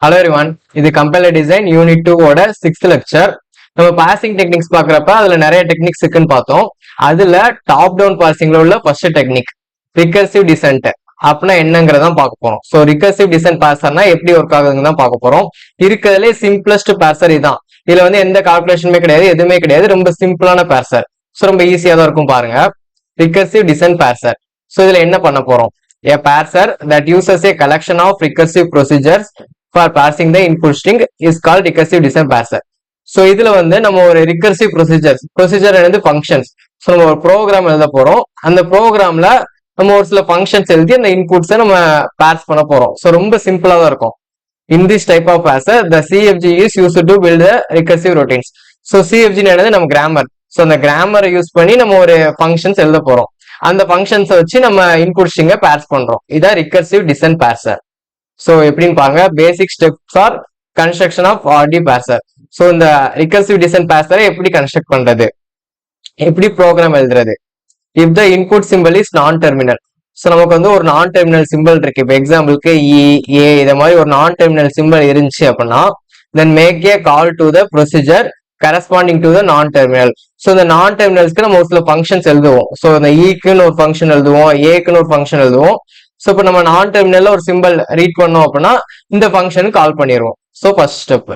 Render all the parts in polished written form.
Hello everyone, இது compiler design unit 2 ஓட 6th lecture. நம்ம பாசிங் டெக்னிக்ஸ் பாக்குறப்ப அதுல நிறைய டெக்னிக்ஸ் இருக்குன்னு பார்த்தோம். அதுல டாப் டவுன் பாசிங்ல உள்ள ஃபர்ஸ்ட் டெக்னிக் ரிகர்சிவ் டிசென்ட் அப்படின்னா என்னங்கிறதான் பார்க்க போறோம். ஸோ ரிகர்சிவ் டிசென்ட் பார்சர்னா எப்படி ஒர்க் ஆகுதுன்னு தான் பார்க்க போறோம். இருக்கிறதுலே சிம்பிளஸ்ட் பார்சர் இதுதான். இதுல வந்து எந்த கால்குலேஷனுமே கிடையாது, எதுவுமே கிடையாது. ரொம்ப சிம்பிளான பார்சர். ஸோ ரொம்ப ஈஸியா தான் இருக்கும் பாருங்க. Recursive dissent parser. ஸோ இதுல என்ன பண்ண போறோம்? A parser that uses a collection of recursive procedures for parsing the input string is called recursive descent parser. So இதுல வந்து நம்ம ஒரு ரிகர்சிவ் ப்ரொசீஜர் வந்து ஃபங்க்ஷன்ஸ். ஸோ நம்ம ஒரு ப்ரோக்ராம் எழுத போறோம். அந்த ப்ரோக்ராம்ல நம்ம ஒரு சில ஃபங்க்ஷன்ஸ் எழுதி அந்த இன்புட்ஸை நம்ம பார்ஸ் பண்ண போறோம். ஸோ ரொம்ப சிம்பிளா தான் இருக்கும். In this type of parser, the CFG is used to build the recursive routines. So CFG என்னது நம்ம கிராமர். ஸோ அந்த கிராமரை யூஸ் பண்ணி நம்ம ஒரு ஃபங்க்ஷன்ஸ் எழுத போறோம். அந்த ஃபங்க்ஷன்ஸை வச்சு நம்ம இன்புட் ஸ்ட்ரிங்கை பார்ஸ் பண்றோம். இதான் ரிகர்சிவ் டிசென்ட் பார்சர். ஸோ எப்படின்னு பாருங்க. Basic steps are construction of RD parser. So இந்த ரிகர்சிவ் டிசென்ட் பார்சரை எப்படி கன்ஸ்ட்ரக்ட் பண்றது, எப்படி ப்ரோக்ராம் எழுதுறது. If the input symbol is non terminal. So நமக்கு வந்து ஒரு நான் டெர்மினல் சிம்பிள் இருக்கு. இப்போ எக்ஸாம்பிளுக்கு ஏ இதை மாதிரி ஒரு நான் டெர்மினல் சிம்பிள் இருந்துச்சு அப்படின்னா then make a call to the procedure corresponding to the non terminal. So இந்த நான் டெர்மினல்ஸ்க்கு நம்ம ஒரு சில ஃபங்க்ஷன்ஸ் எழுதுவோம். ஸோ இந்த ஈக்குன்னு ஒரு ஃபங்க்ஷன் எழுதுவோம், ஏக்குன்னு ஒரு ஃபங்க்ஷன் எழுதுவோம். ஸோ இப்போ நம்ம நான் டெர்மினல்ல ஒரு சிம்பிள் ரீட் பண்ணோம் அப்படின்னா இந்த ஃபங்க்ஷனுக்கு கால் பண்ணிடுவோம். So first step.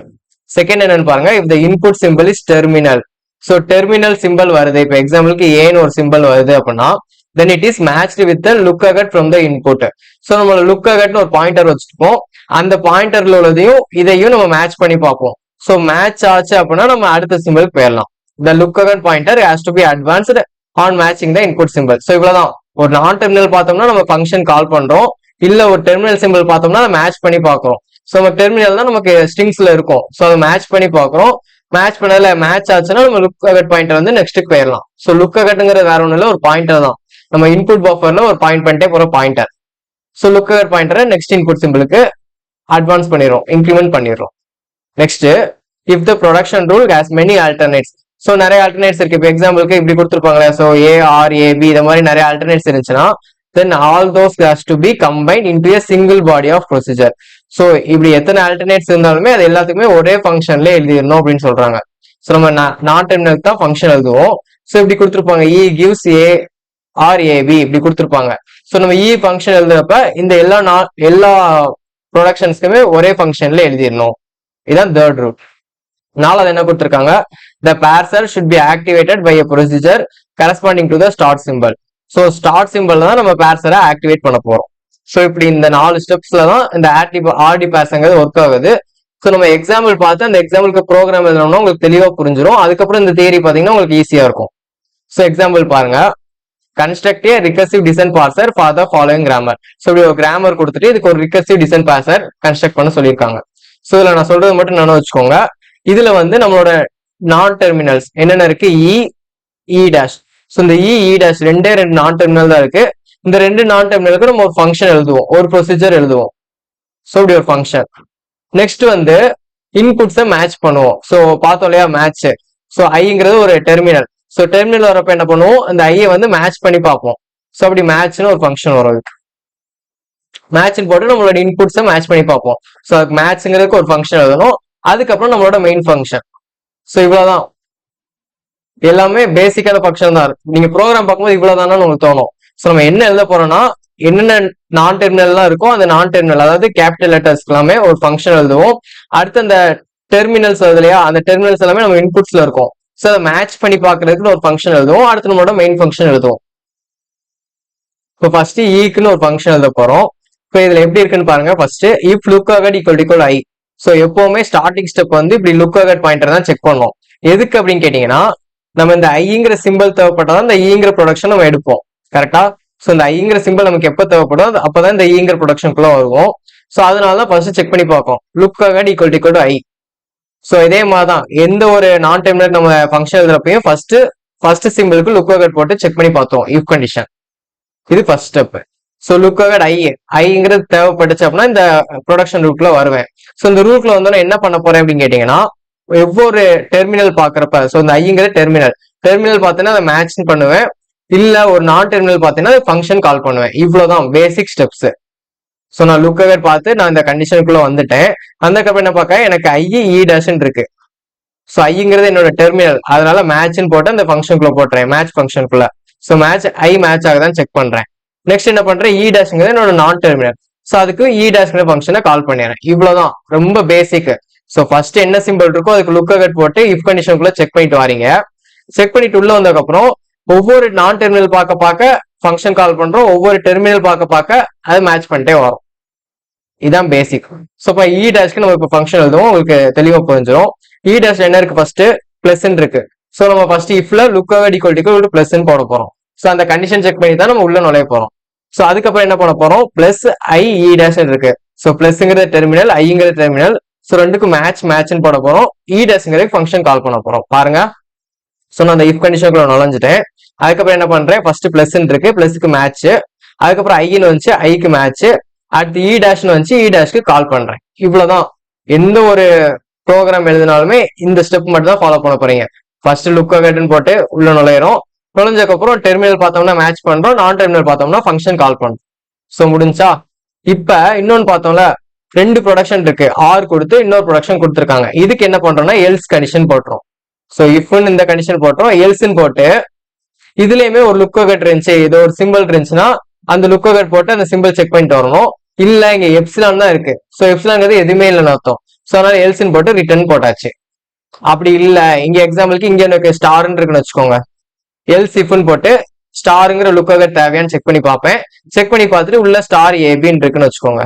செகண்ட் என்னன்னு பாருங்க. If the input symbol is terminal. So terminal symbol வருது. இப்போ எக்ஸாம்பிளுக்கு ஏன்னு ஒரு சிம்பிள் வருது அப்படின்னா then it is matched with look ahead from the input. So நம்ம லுக் அகட்னு ஒரு பாயிண்டர் வச்சுருப்போம். அந்த பாயிண்டர்ல உள்ளதையும் இதையும் நம்ம மேட்ச் பண்ணி பார்ப்போம். ஸோ மேட்ச் ஆச்சு அப்படின்னா நம்ம அடுத்த சிம்பிளுக்கு போயிடலாம். The look ahead pointer has to be advanced on matching the input symbol. So இவ்வளவுதான். ஒரு நான் டெர்மினல் பார்த்தோம்னா நம்ம ஃபங்க்ஷன் கால் பண்றோம். இல்ல ஒரு டெர்மினல் சிம்பிள் பார்த்தோம்னா மேட்ச் பண்ணி பார்க்கறோம். ஸோ நம்ம டெர்மினல் தான் நமக்கு ஸ்ட்ரிங்ஸ்ல இருக்கும். ஸோ அதை மேட்ச் பண்ணி பார்க்கறோம். மேட்ச் பண்ணல மேட்ச் ஆச்சுன்னா நம்ம லுக் அகட் பாயிண்டர் வந்து நெக்ஸ்ட்டுக்கு போயிடலாம். ஸோ லுக் அகட்ங்கிறது வேற ஒன்றும் இல்லை, ஒரு பாயிண்டர் தான். நம்ம இன்புட் பஃபர்ல ஒரு பாயிண்ட் பண்ணிட்டே போற பாயிண்டர். ஸோ லுக் அகட் பாயிண்டரை நெக்ஸ்ட் இன்புட் சிம்பிளுக்கு அட்வான்ஸ் பண்ணிடுறோம், இன்க்ரிமெண்ட் பண்ணிடுறோம். Next, if the production rule has many alternates. So நிறைய ஆல்டர்னேட்ஸ் இருக்கு. இப்போ எக்ஸாம்பிளுக்கு இப்படி கொடுத்துருப்பாங்களே, ஸோ ஏஆர்ஏபி இந்த மாதிரி நிறைய ஆல்டர்னேட்ஸ் இருந்துச்சுன்னா then all those has to be combined into a single body of procedure. So இப்படி எத்தனை ஆல்டர்னேட்ஸ் இருந்தாலுமே அது எல்லாத்துக்குமே ஒரே ஃபங்க்ஷன்ல எழுதிடணும் அப்படின்னு சொல்றாங்க. ஸோ நம்ம நான் டெர்மினலுக்கு தான் ஃபங்க்ஷன் எழுதுவோம். ஸோ இப்படி கொடுத்துருப்பாங்க, இ கிவ்ஸ் ஏ ஆர் ஏபி இப்படி கொடுத்துருப்பாங்க. ஸோ நம்ம இ ஃபங்க்ஷன் எழுதுறப்ப இந்த எல்லா ப்ரொடக்ஷன்ஸ்க்குமே ஒரே ஃபங்க்ஷன்ல எழுதிடணும். இதுதான் தேர்ட் ரூல். நாலாவது என்ன கொடுத்துருக்காங்க, the parser should be activated by a procedure corresponding to the start symbol. So start symbol தான் நம்ம பார்சரை ஆக்டிவேட் பண்ண போறோம். ஸோ இப்படி இந்த 4 ஸ்டெப்ஸ்ல தான் இந்த ஆர்டி பார்சங்கிறது ஒர்க் ஆகுது. ஸோ நம்ம எக்ஸாம்பிள் பார்த்து அந்த எக்ஸாம்பிளுக்கு ப்ரோக்ராம் எழுதணும்னா உங்களுக்கு தெளிவா புரிஞ்சிடும். அதுக்கப்புறம் இந்த தியரி பாத்தீங்கன்னா உங்களுக்கு ஈஸியா இருக்கும். ஸோ எக்ஸாம்பிள் பாருங்க. Construct A recursive dissent parser for the following grammar. So இப்படி ஒரு கிராமர் கொடுத்துட்டு இதுக்கு ஒரு ரிகர்சிவ் டிசென்ட் பார்சர் கன்ஸ்ட்ரக்ட் பண்ண சொல்லியிருக்காங்க. ஸோ இதுல நான் சொல்றது மட்டும் நினைவு வச்சுக்கோங்க. இதுல வந்து நம்மளோட நான் டெர்மினல்ஸ் என்னென்ன இருக்கு, இ டேஷ். ஸோ இந்த இ டேஷ் ரெண்டு நான் டெர்மினல் தான் இருக்கு. இந்த 2 நான் டெர்மினலுக்கு நம்ம ஒரு ஃபங்க்ஷன் எழுதுவோம், ஒரு ப்ரொசீஜர் எழுதுவோம். ஸோ இப்படி ஒரு ஃபங்க்ஷன். நெக்ஸ்ட் வந்து இன்புட்ஸை மேட்ச் பண்ணுவோம். ஸோ பார்த்தோம் இல்லையா மேட்ச். ஸோ ஐங்கிறது ஒரு டெர்மினல். ஸோ டெர்மினல் வரப்ப என்ன பண்ணுவோம், அந்த ஐயை வந்து மேட்ச் பண்ணி பார்ப்போம். ஸோ அப்படி மேட்ச்னு ஒரு ஃபங்க்ஷன் வரும். மேட்ச்னு போட்டு நம்மளோட இன்புட்ஸை மேட்ச் பண்ணி பார்ப்போம். ஸோ அதுக்கு மேட்ச்ங்கிறதுக்கு ஒரு ஃபங்க்ஷன் எழுதணும். அதுக்கப்புறம் நம்மளோட மெயின் ஃபங்க்ஷன். ஸோ இவ்வளவுதான். எல்லாமே பேசிக்கான ஃபங்க்ஷன் தான் இருக்கு. நீங்க ப்ரோக்ராம் பார்க்கும்போது இவ்வளவுதானு உங்களுக்கு தோணும். ஸோ நம்ம என்ன எழுத போறோம்னா என்னென்ன நான் டெர்மினல்லாம் இருக்கோ அந்த நான் டெர்மினல், அதாவது கேபிட்டல் லெட்டர்ஸ் எல்லாமே ஒரு ஃபங்க்ஷன் எழுதுவோம். அடுத்து அந்த டெர்மினல்ஸ் வருது இல்லையா, அந்த டெர்மினல்ஸ் எல்லாமே நம்ம இன்புட்ஸ்ல இருக்கும். ஸோ அதை மேட்ச் பண்ணி பார்க்கறதுக்கு ஒரு ஃபங்க்ஷன் எழுதுவோம். அடுத்து நம்மளோட மெயின் ஃபங்க்ஷன் எழுதுவோம். இப்போ ஃபர்ஸ்ட் ஈக்குன்னு ஒரு ஃபங்க்ஷன் எழுத போறோம். இப்போ இதுல எப்படி இருக்குன்னு பாருங்க. First if look ahead equal I. So எப்பவுமே ஸ்டார்டிங் ஸ்டெப் வந்து இப்படி லுக் அகட் பாயிண்டர் தான் செக் பண்ணோம். எதுக்கு அப்படின்னு கேட்டீங்கன்னா நம்ம இந்த ஐங்கிற சிம்பிள் தேவைப்பட்டாதான் இந்த ஈங்கிற ப்ரொடக்ஷன் நம்ம எடுப்போம். கரெக்டா? ஸோ இந்த ஐங்கிற சிம்பிள் நமக்கு எப்போ தேவைப்படும் அப்பதான் இந்த ஈங்கிற ப்ரொடக்ஷனுக்குள்ள வருவோம். ஸோ அதனாலதான் ஃபர்ஸ்ட் செக் பண்ணி பார்ப்போம் look ahead equal I. So இதே மாதிரிதான் எந்த ஒரு நான் டெர்மினல் நம்ம ஃபங்க்ஷன் எழுதுறப்பையும் ஃபர்ஸ்ட் சிம்பிளுக்கு லுக் அகட் போட்டு செக் பண்ணி பார்த்தோம் இஃப் கண்டிஷன். இது ஃபர்ஸ்ட் ஸ்டெப். ஸோ லுக் அகட் ஐங்கிறது தேவைப்பட்டுச்சு அப்படின்னா இந்த ப்ரொடக்ஷன் ரூட்ல வருவேன். ஸோ இந்த ரூட்ல வந்தோன்னா என்ன பண்ண போறேன் அப்படின்னு கேட்டீங்கன்னா ஒவ்வொரு டெர்மினல் பாக்குறப்ப, ஸோ இந்த ஐங்கிற டெர்மினல் பார்த்தீங்கன்னா அதை மேட்ச் பண்ணுவேன். இல்ல ஒரு நான் டெர்மினல் பார்த்தீங்கன்னா ஃபங்க்ஷன் கால் பண்ணுவேன். இவ்வளவுதான் பேசிக் ஸ்டெப்ஸ். ஸோ நான் லுக் அஹெட் பார்த்து நான் இந்த கண்டிஷனுக்குள்ள வந்துட்டேன். அதுக்கப்புறம் என்ன பார்க்க எனக்கு ஐ இ டேஷன் இருக்கு. ஸோ ஐங்கிறது என்னோட டெர்மினல், அதனால மேட்ச்னு போட்டு அந்த ஃபங்க்ஷனுக்குள்ள போட்டுறேன், மேட்ச் ஃபங்க்ஷனுக்குள்ள. ஸோ மேட்ச் ஐ மேட்ச் ஆகுதான்னு செக் பண்றேன். நெக்ஸ்ட் என்ன பண்றேன், இ டேஷ்ங்கிறது என்னோட நான் டெர்மினல். ஸோ அதுக்கு இ டேஷ்ங்கிற ஃபங்க்ஷனை கால் பண்ணிடுறேன். இவ்வளவுதான், ரொம்ப பேசிக். ஸோ ஃபர்ஸ்ட் என்ன சிம்பிள் இருக்கோ அதுக்கு லுக் அஹெட் போட்டு இஃப் கண்டிஷனுக்குள்ள செக் பண்ணிட்டு வரீங்க. செக் பண்ணிட்டு உள்ள வந்ததுக்கப்புறம் ஒவ்வொரு நான் டெர்மினல் பார்க்க ஃபங்க்ஷன் கால் பண்றோம், ஒவ்வொரு டெர்மினல் பார்க்க அது மேட்ச் பண்ணிட்டே வரும். இதுதான் பேசிக். ஸோ இப்போ இ டேஷ்க்கு நம்ம இப்போ ஃபங்க்ஷன் எழுதுவோம், உங்களுக்கு தெளிவா புரிஞ்சிடும். இ டேஷ் என்ன இருக்கு, ஃபர்ஸ்ட் பிளஸ் இருக்கு. ஸோ நம்ம ஃபர்ஸ்ட் இஃப்ல look ahead equal to plus போட போறோம். ஸோ அந்த கண்டிஷன் செக் பண்ணி தான் நம்ம உள்ள நுழைய போறோம். ஸோ அதுக்கப்புறம் என்ன பண்ண போறோம், பிளஸ் ஐ இ டேஷ் இருக்கு. ஸோ பிளஸ்ங்கிறது டெர்மினல், ஐங்கிறது டெர்மினல். ஸோ ரெண்டுக்கும் மேட்ச்னு போட போறோம். இ டேஷ்ங்கிறது ஃபங்க்ஷன் கால் பண்ண போறோம். பாருங்க, ஸோ நான் அந்த இஃப் கண்டிஷனுக்குள்ள நுழைஞ்சிட்டேன். அதுக்கப்புறம் என்ன பண்றேன், ஃபர்ஸ்ட் பிளஸ் இருக்கு, பிளஸ்க்கு மேட்ச். அதுக்கப்புறம் ஐன்னு வந்துச்சு, ஐக்கு மேட்ச். அடுத்து இ டேஷ்னு வந்துச்சு, இ டேஷ்க்கு கால் பண்றேன். இவ்வளவுதான். எந்த ஒரு ப்ரோக்ராம் எழுதினாலுமே இந்த ஸ்டெப் மட்டும் தான் ஃபாலோ பண்ண போறீங்க. ஃபர்ஸ்ட் லுக் அஹெட்னு போட்டு உள்ள நுழையிறோம். நுழைஞ்சதுக்கப்புறம் டெர்மினல் பார்த்தோம்னா மேட்ச் பண்றோம், நான் டெர்மினல் பார்த்தோம்னா ஃபங்க்ஷன் கால் பண்றோம். ஸோ முடிஞ்சா. இப்ப இன்னொன்னு பார்த்தோம்ல, ரெண்டு ப்ரொடக்ஷன் இருக்கு, ஆர் கொடுத்து இன்னொரு ப்ரொடக்ஷன் கொடுத்துருக்காங்க. இதுக்கு என்ன பண்றோம்னா எல்ஸ் கண்டிஷன் போட்டுரும். ஸோ இஃப்னு இந்த கண்டிஷன் போட்டோம், எல்ஸ்ன்னு போட்டு இதுலயுமே ஒரு லுக் அஹெட் இருந்துச்சு, ஏதோ ஒரு சிம்பிள் இருந்துச்சுன்னா அந்த லுக் அஹெட் போட்டு அந்த சிம்பிள் செக் பண்ணிட்டு வரணும். இல்ல இங்க எப்சிலான் தான் இருக்கு, ஸோ எப்சிலான்ங்கிறது எதுவுமே இல்லைன்னு அர்த்தம். ஸோ அதனால எல்ஸ்ன்னு போட்டு ரிட்டர்ன் போட்டாச்சு. அப்படி இல்ல, இங்க எக்ஸாம்பிளுக்கு இங்க எனக்கு ஸ்டார்ன்னு இருக்குன்னு வச்சுக்கோங்க, எல்ஸ் இஃப்னு போட்டு ஸ்டாருங்கிற லுக் அஹெட் தேவையான்னு செக் பண்ணி பார்ப்பேன். செக் பண்ணி பார்த்துட்டு உள்ள ஸ்டார் ஏபின்னு இருக்குன்னு வச்சுக்கோங்க.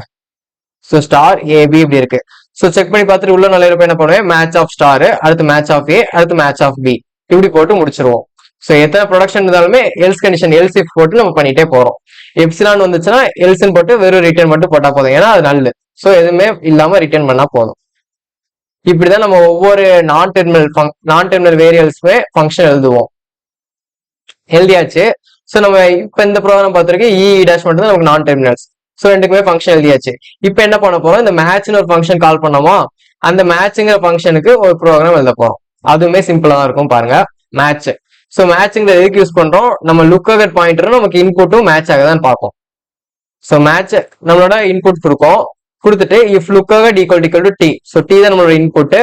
ஸோ ஸ்டார் ஏபி இப்படி இருக்கு. ஸோ செக் பண்ணி பார்த்துட்டு உள்ள நுழையிறப்ப என்ன பண்ணுவேன், மேட்ச் ஆஃப் ஸ்டார், அடுத்து மேட்ச் ஆஃப் ஏ, அடுத்து மேட்ச் ஆஃப் பி, இப்படி போட்டு முடிச்சிருவோம். ஸோ எத்தனை ப்ரொடக்ஷன் இருந்தாலுமே எல்ஸ் கண்டிஷன் எல்ஸ் இஃப் போட்டு நம்ம பண்ணிட்டே போறோம். எப்சிலான் வந்துச்சுன்னா எல்ஸ்ன்னு போட்டு வெறும் ரிட்டர்ன் மட்டும் போட்டா போதும், ஏன்னா அது நல்ல. ஸோ எதுவுமே இல்லாம ரிட்டர்ன் பண்ணா போதும். இப்படிதான் நம்ம ஒவ்வொரு நான் டெர்மினல் வேரியபிள்ஸ்மே ஃபங்க்ஷன் எழுதுவோம். எழுதியாச்சு. ஸோ நம்ம இப்ப இந்த ப்ரோக்ராம் பார்த்துருக்கு, இ டேஷ் மட்டும் தான் நமக்கு நான் டெர்மினல்ஸ். ஸோ ரெண்டுக்குமே ஃபங்க்ஷன் எழுதியாச்சு. இப்போ என்ன பண்ண போறோம், இந்த மேட்ச்னு ஒரு ஃபங்க்ஷன் கால் பண்ணோமா, அந்த மேட்ச்ங்கிற ஃபங்க்ஷனுக்கு ஒரு ப்ரோக்ராம் எழுத போறோம். அதுவுமே சிம்பிளா தான் இருக்கும். பாருங்க, மேட்ச். ஸோ மேட்ச்ங்கிற எதுக்கு யூஸ் பண்றோம், நம்ம லுக் அஹெட் பாயிண்டரும் நமக்கு இன்புட்டும் மேட்ச் ஆகுதான்னு பார்ப்போம். ஸோ மேட்ச் நம்மளோட இன்புட் கொடுத்துட்டு if look ahead equal to T. So T தான் நம்மளோட இன்புட்,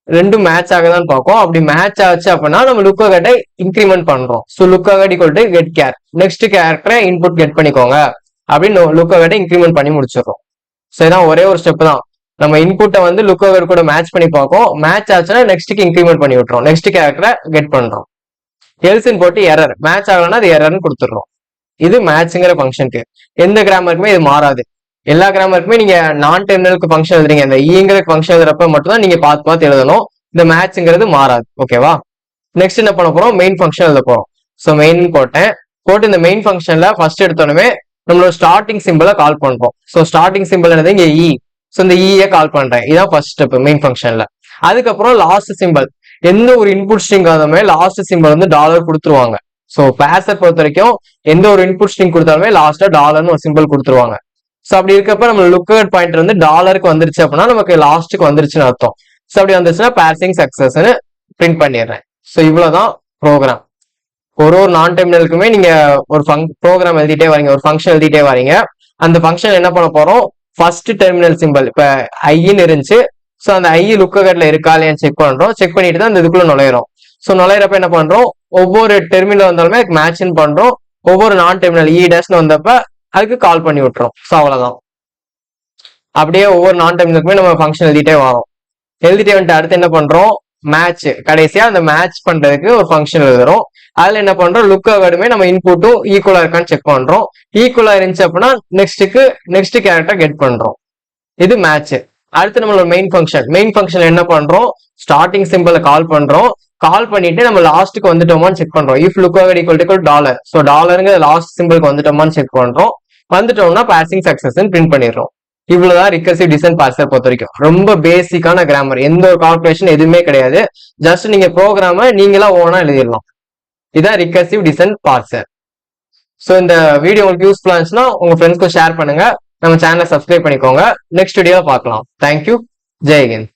ரெண்டும் மேட்ச் ஆகுதான்னு பார்ப்போம். அப்படி மேட்ச் ஆச்சு அப்படின்னா நம்ம லுக் அஹெட்டை இன்க்ரிமெண்ட் பண்றோம். So look ahead equal to get care, next கேரக்டரை இன்புட் கெட் பண்ணிக்கோங்க அப்படின்னு லுக் அஹெட்டை இன்க்ரிமெண்ட் பண்ணி முடிச்சிடறோம். ஸோ இதான் ஒரே ஒரு ஸ்டெப் தான். நம்ம இன்புட்டை வந்து லுக் அஹெட் கூட மேட்ச் பண்ணி பார்ப்போம். மேட்ச் ஆச்சுன்னா நெக்ஸ்ட்டுக்கு இன்க்ரிமெண்ட் பண்ணி விட்டுறோம், நெக்ஸ்ட் கேரக்டரை கெட் பண்றோம். எல்ஸ்ன்னு போட்டு எரர், மேட்ச் ஆகலன்னா அது எரர்னு கொடுத்துடுறோம். இது மேட்ச்ங்கிற ஃபங்க்ஷனுக்கு. எந்த கிராமருக்குமே இது மாறாது. எல்லா கிராமருக்குமே நீங்க நான் டெர்மினலுக்கு ஃபங்க்ஷன் எழுதுறீங்க, இந்த ஈங்கிற ஃபங்க்ஷன் எழுதுறப்ப மட்டும் தான் நீங்க பார்த்து எழுதணும். இந்த மேட்ச்ங்கிறது மாறாது. ஓகேவா? நெக்ஸ்ட் என்ன பண்ண போறோம், மெயின் ஃபங்க்ஷன் எழுத போறோம். ஸோ மெயின் போட்டு இந்த மெயின் ஃபங்க்ஷன்ல ஃபர்ஸ்ட் எடுத்தோடனே நம்மளோட ஸ்டார்டிங் சிம்பிளை கால் பண்றோம். ஸோ ஸ்டார்டிங் சிம்பிள் என்னது, இங்க இ. ஸோ இந்த இ கால் பண்றேன், இதான் ஃபர்ஸ்ட் ஸ்டெப் மெயின் ஃபங்க்ஷன்ல. அதுக்கப்புறம் லாஸ்ட் சிம்பிள், எந்த ஒரு இன்புட் ஸ்ட்ரிங் ஆகாமே லாஸ்ட் சிம்பிள் வந்து டாலர் கொடுத்துருவாங்க. ஸோ பேசர் பொறுத்த வரைக்கும் எந்த ஒரு இன்புட் ஸ்ட்ரிங் கொடுத்தாலுமே லாஸ்டா டாலர்னு ஒரு சிம்பிள் கொடுத்துருவாங்க. ஸோ அப்படி இருக்கப்ப நம்ம லுக் அஹெட் பாயிண்டர் வந்து டாலருக்கு வந்துருச்சு அப்படின்னா நமக்கு லாஸ்ட்டுக்கு வந்துருச்சுன்னு அர்த்தம். ஸோ அப்படி வந்துருச்சுன்னா பாசிங் சக்சஸ்ன்னு பிரிண்ட் பண்ணிடுறேன். ஸோ இவ்வளவுதான் ப்ரோக்ராம். ஒரு நான் டெர்மினலுக்குமே நீங்க ஒரு ப்ரோக்ராம் எழுதிட்டே வரீங்க, ஒரு ஃபங்க்ஷன் எழுதிட்டே வரீங்க. அந்த ஃபங்க்ஷன் என்ன பண்ண போறோம், ஃபர்ஸ்ட் டெர்மினல் சிம்பிள் இப்ப ஐன்னு இருந்துச்சு. ஸோ அந்த ஐ லுக் அஹெட்ல இருக்கா இல்லையான்னு செக் பண்றோம். செக் பண்ணிட்டு தான் இந்த இதுக்குள்ள நுழையிறோம். ஸோ நுழையிறப்ப என்ன பண்றோம், ஒவ்வொரு டெர்மினல் வந்தாலுமே அதுக்கு மேட்ச்னு பண்றோம். ஒவ்வொரு நான் டெர்மினல் இ டேஷ்னு வந்தப்ப அதுக்கு கால் பண்ணி விட்டுறோம். ஸோ அவ்வளவுதான். அப்படியே ஒவ்வொரு நான் டெர்மினலுக்குமே நம்ம ஃபங்க்ஷன் எழுதிட்டே வரோம். எழுதிட்டே வந்துட்டு அடுத்து என்ன பண்றோம், மேட்ச். கடைசியா அந்த மேட்ச் பண்றதுக்கு ஒரு ஃபங்க்ஷன் எழுதுறோம். அதுல என்ன பண்றோம், லுக் அஹெட்டுமே நம்ம இன்புட்டும் ஈக்குவலா இருக்கான்னு செக் பண்றோம். ஈக்குவலா இருந்துச்சு அப்படின்னா நெக்ஸ்ட் கேரக்டர் கெட் பண்றோம். இது மேட்ச். அடுத்து நம்மளோட மெயின் ஃபங்க்ஷன் என்ன பண்றோம், ஸ்டார்டிங் சிம்பிளை கால் பண்றோம். கால் பண்ணிட்டு நம்ம லாஸ்ட்டுக்கு வந்துட்டோமான்னு செக் பண்றோம். If look ahead equal dollar. So டாலருங்க லாஸ்ட் சிம்பிளுக்கு வந்துட்டோமான்னு செக் பண்றோம். வந்துட்டோம்னா பாசிங் சக்சஸ் பிரிண்ட் பண்ணிடுறோம். இவ்வளவுதான் ரிகர்சிவ் டிசைன் பார்சர் பொறுத்த வரைக்கும். ரொம்ப பேசிக்கான கிராமர், எந்த ஒரு கால்குலேஷன் எதுவுமே கிடையாது. ஜஸ்ட் நீங்க ப்ரோக்ராம நீங்களா ஓனா எழுதிடலாம். இதான் ரிகர்சிவ் டிசைன் பார்சர். ஸோ இந்த வீடியோ உங்களுக்கு யூஸ்ஃபுல்லா இருந்துச்சுன்னா உங்க ஃப்ரெண்ட்ஸ்க்கு ஷேர் பண்ணுங்க. நம்ம சேனலை சப்ஸ்கிரைப் பண்ணிக்கோங்க. நெக்ஸ்ட் வீடியோ பார்க்கலாம். தேங்க்யூ. ஜெய் ஹிந்த்.